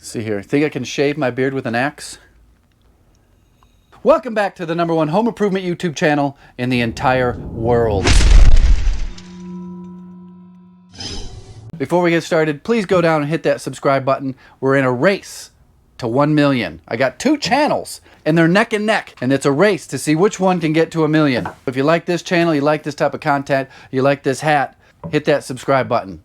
See here, think I can shave my beard with an axe? Welcome back to the #1 home improvement YouTube channel in the entire world. Before we get started, please go down and hit that subscribe button. We're in a race to 1 million. I got 2 channels and they're neck and neck, and it's a race to see which one can get to 1 million. If you like this channel, you like this type of content, you like this hat, hit that subscribe button.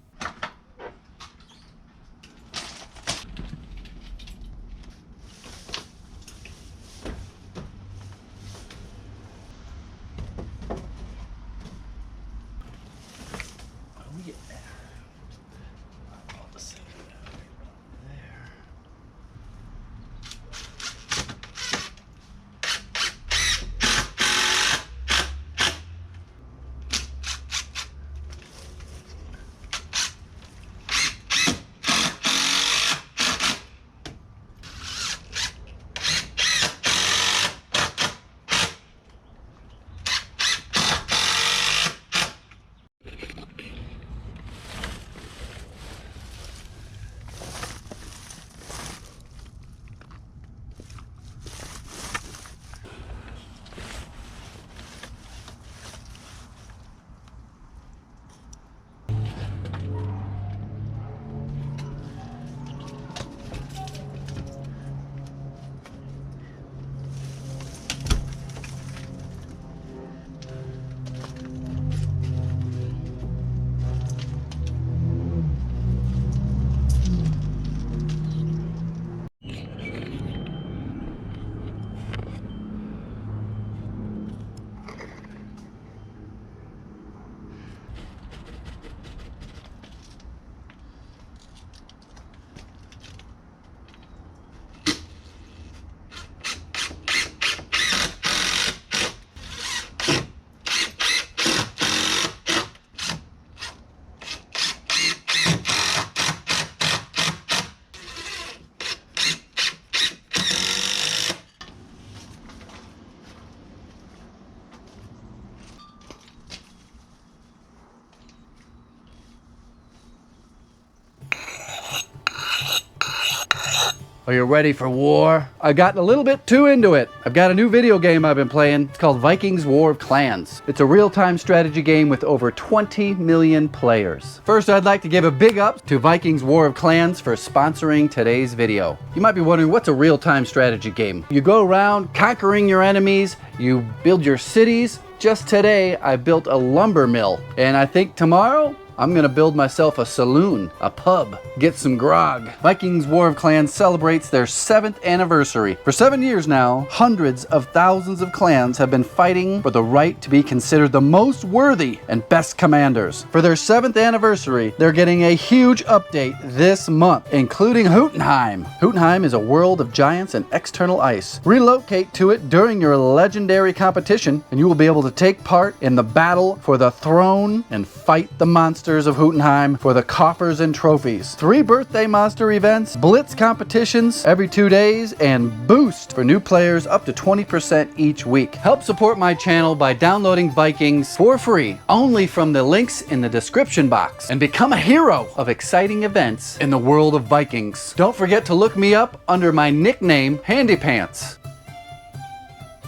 Are you ready for war? I got a little bit too into it. I've got a new video game I've been playing. It's called Vikings War of Clans. It's a real-time strategy game with over 20 million players. First, I'd like to give a big up to Vikings War of Clans for sponsoring today's video. You might be wondering, what's a real-time strategy game? You go around conquering your enemies, you build your cities. Just today, I built a lumber mill, and I think tomorrow, I'm gonna build myself a saloon, a pub, get some grog. Vikings War of Clans celebrates their 7th anniversary. For 7 years now, hundreds of thousands of clans have been fighting for the right to be considered the most worthy and best commanders. For their 7th anniversary, they're getting a huge update this month, including Jotunheim. Jotunheim is a world of giants and external ice. Relocate to it during your legendary competition, and you will be able to take part in the battle for the throne and fight the monsters of Jotunheim for the coffers and trophies. 3 birthday monster events, blitz competitions every 2 days, and boost for new players up to 20% each week. Help support my channel by downloading Vikings for free, only from the links in the description box, and become a hero of exciting events in the world of Vikings. Don't forget to look me up under my nickname, Handy Pants.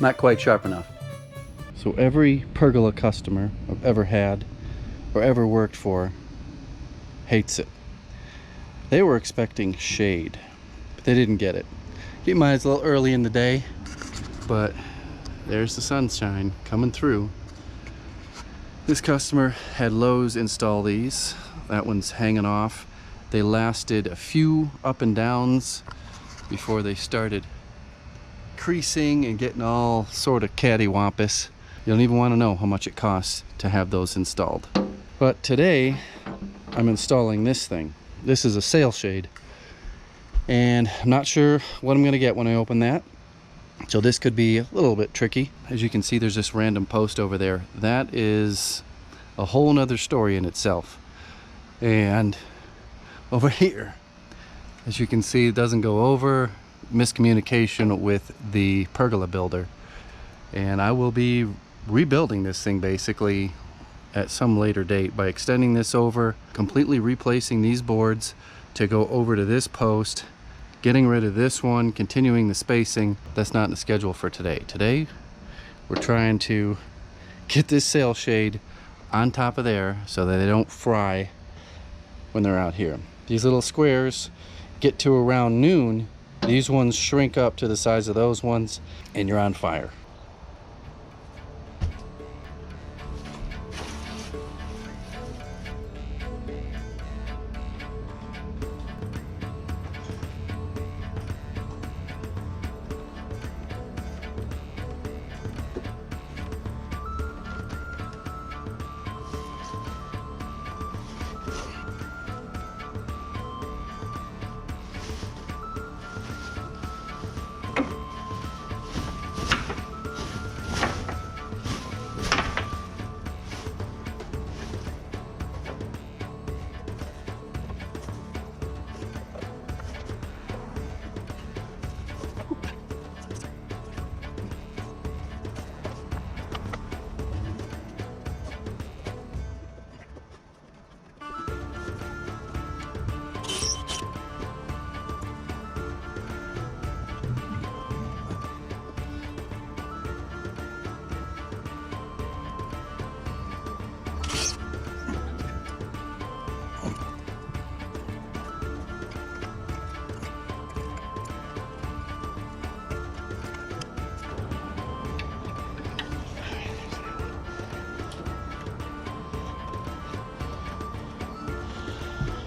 Not quite sharp enough. So every pergola customer I've ever had or ever worked for hates it. They were expecting shade, but they didn't get it. Keep in mind it's a little early in the day, but there's the sunshine coming through. This customer had Lowe's install these. That one's hanging off. They lasted a few up and downs before they started creasing and getting all sort of cattywampus. You don't even want to know how much it costs to have those installed. But today, I'm installing this thing. This is a sail shade. And I'm not sure what I'm going to get when I open that. So this could be a little bit tricky. As you can see, there's this random post over there. That is a whole nother story in itself. And over here, as you can see, it doesn't go over. Miscommunication with the pergola builder. And I will be rebuilding this thing basically at some later date by extending this over, completely replacing these boards to go over to this post getting rid of this one, continuing the spacing. That's not in the schedule for today. Today, we're trying to get this sail shade on top of there so that they don't fry when they're out here. These little squares get to around noon, these ones shrink up to the size of those ones, and you're on fire.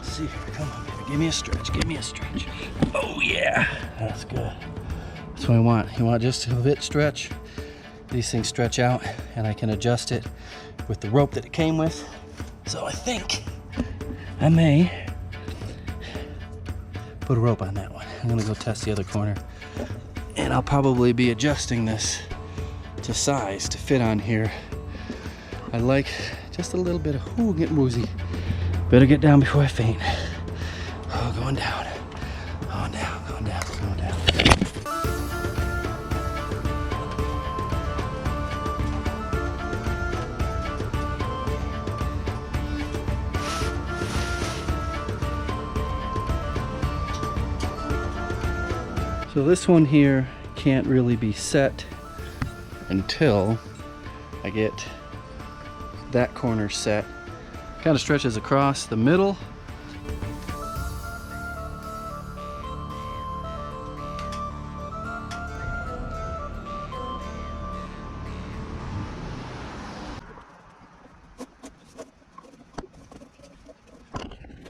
See here, come on, baby. Give me a stretch, give me a stretch. Oh yeah, that's good. That's what I want. You want just a bit stretch. These things stretch out and I can adjust it with the rope that it came with. So I think I may put a rope on that one. I'm gonna go test the other corner and I'll probably be adjusting this to size to fit on here. I like just a little bit of, ooh, getting woozy. Better get down before I faint. Oh, going down. Going down, going down, going down. So this one here can't really be set until I get that corner set. Kind of stretches across the middle.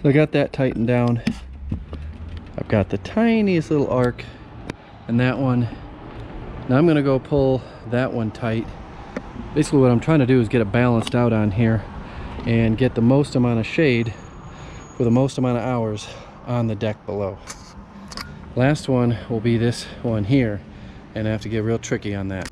So I got that tightened down. I've got the tiniest little arc and that one. Now I'm gonna go pull that one tight. Basically what I'm trying to do is get it balanced out on here and get the most amount of shade for the most amount of hours on the deck below. Last one will be this one here, and I have to get real tricky on that.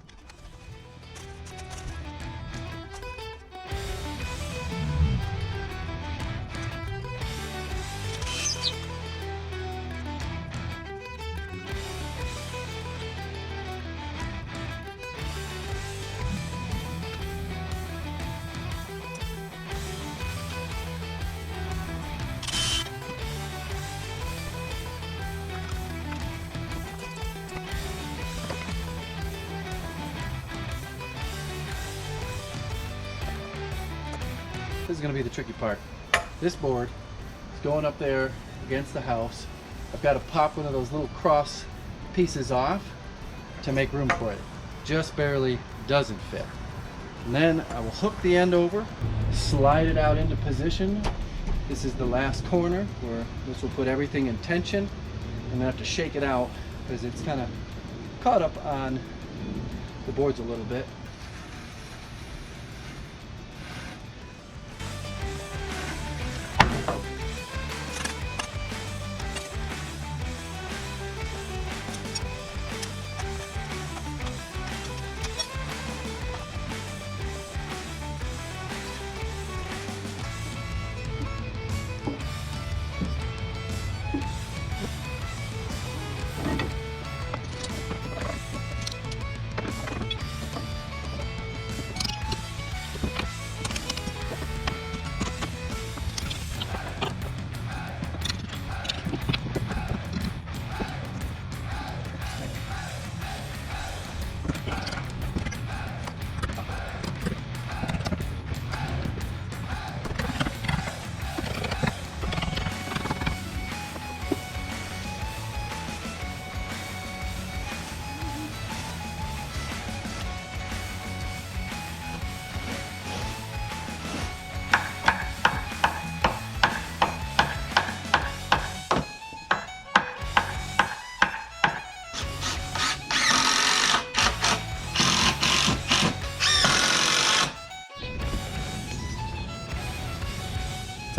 This is going to be the tricky part. This board is going up there against the house. I've got to pop one of those little cross pieces off to make room for it. Just barely doesn't fit. And then I will hook the end over, slide it out into position. This is the last corner where this will put everything in tension. I'm going to have to shake it out because it's kind of caught up on the boards a little bit.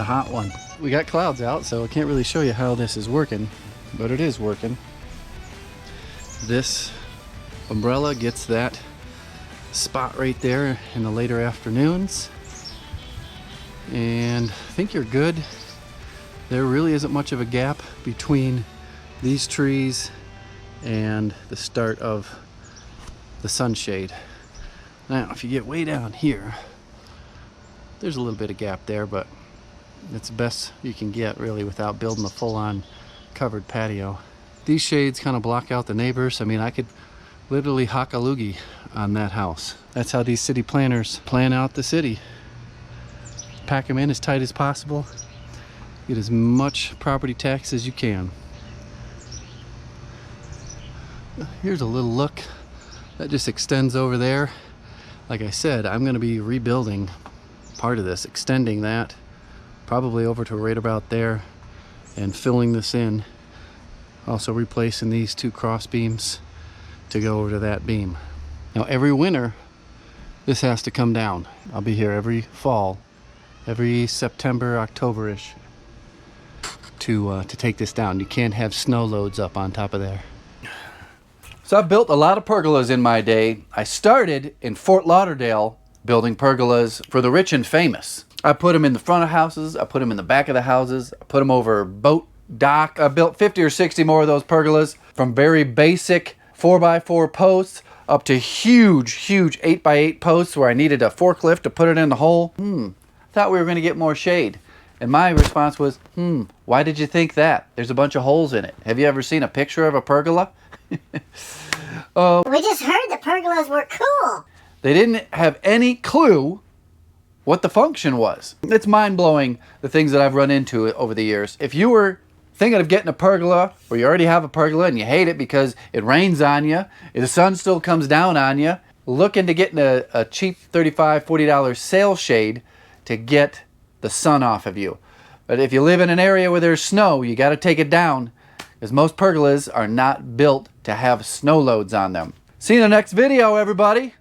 a hot one. We got clouds out, so I can't really show you how this is working, but it is working. This umbrella gets that spot right there in the later afternoons, and I think you're good. There really isn't much of a gap between these trees and the start of the sunshade. Now, if you get way down here, there's a little bit of gap there, but it's the best you can get really without building a full-on covered patio. These shades kind of block out the neighbors. I mean, I could literally hock a loogie on that house. That's how these city planners plan out the city. Pack them in as tight as possible. Get as much property tax as you can. Here's a little look that just extends over there. Like I said, I'm going to be rebuilding part of this, extending that probably over to right about there and filling this in. Also replacing these two cross beams to go over to that beam. Now every winter this has to come down. I'll be here every fall, every September, October-ish to take this down. You can't have snow loads up on top of there. So I've built a lot of pergolas in my day. I started in Fort Lauderdale building pergolas for the rich and famous. I put them in the front of houses, I put them in the back of the houses, I put them over boat dock. I built 50 or 60 more of those pergolas, from very basic 4x4 posts up to huge 8x8 posts where I needed a forklift to put it in the hole. Thought we were going to get more shade. And my response was, why did you think that? There's a bunch of holes in it. Have you ever seen a picture of a pergola? We just heard the pergolas were cool. They didn't have any clue what the function was. It's mind-blowing, the things that I've run into over the years. If you were thinking of getting a pergola, or you already have a pergola and you hate it because it rains on you, the sun still comes down on you, look into getting a cheap $35, $40 sail shade to get the sun off of you. But if you live in an area where there's snow, you got to take it down, because most pergolas are not built to have snow loads on them. See you in the next video, everybody.